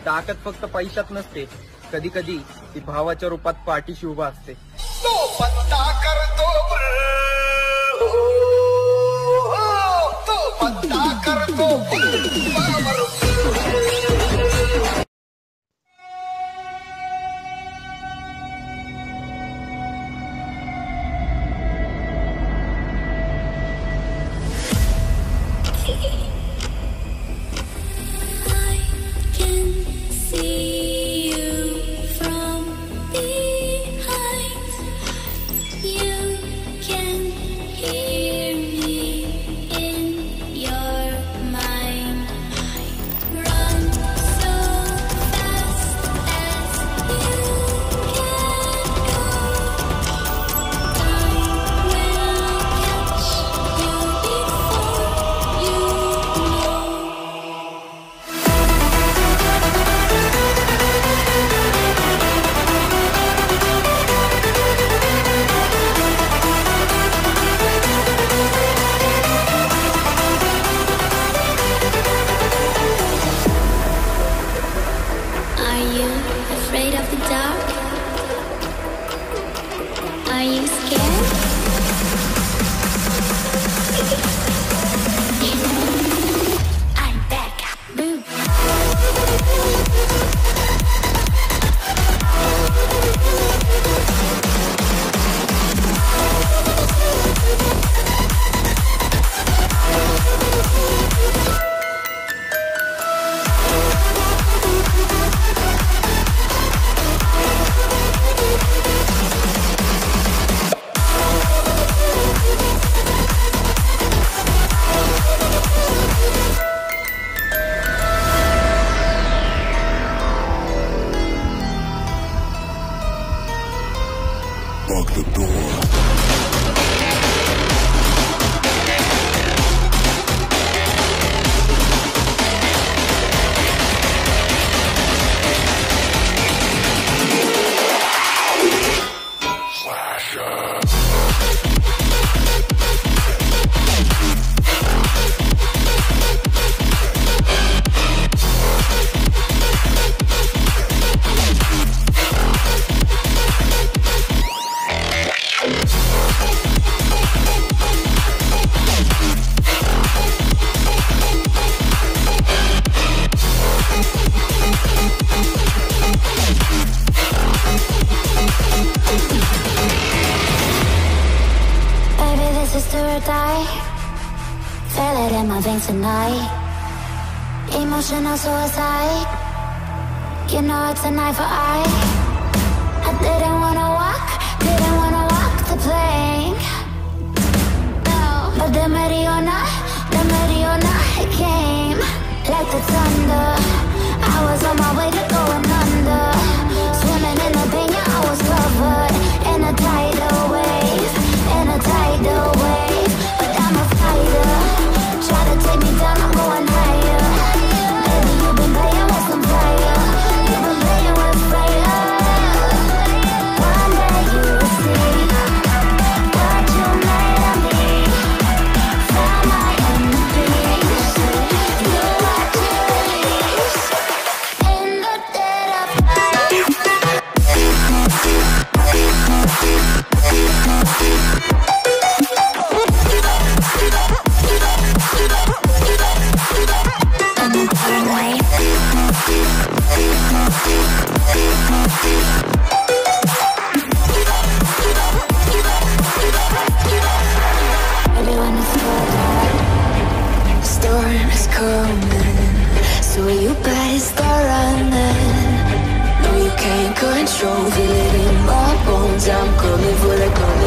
ताकद फक्त पैशात नसते, कधी कधी ती भावाच्या रूपात पाठीशी उभा असते. तो पत्ता करतो तो पत्ता करतो tonight. Emotional suicide. You know it's a night for I didn't wanna walk the plank. No. But the Mariona, it came like the thunder. I was on my way to going under. Swimming in the pain, yeah, I was covered in a tidal wave, But I'm a fighter. Try to take me down, I'm going higher. Baby, you've been playing with some fire. You've been playing with fire. One day you will see what you made of me. Found my enemies. Do what you release in the dead of night. Storm is coming, so you better start running. No, you can't control, feel it in my bones. I'm coming for the cover.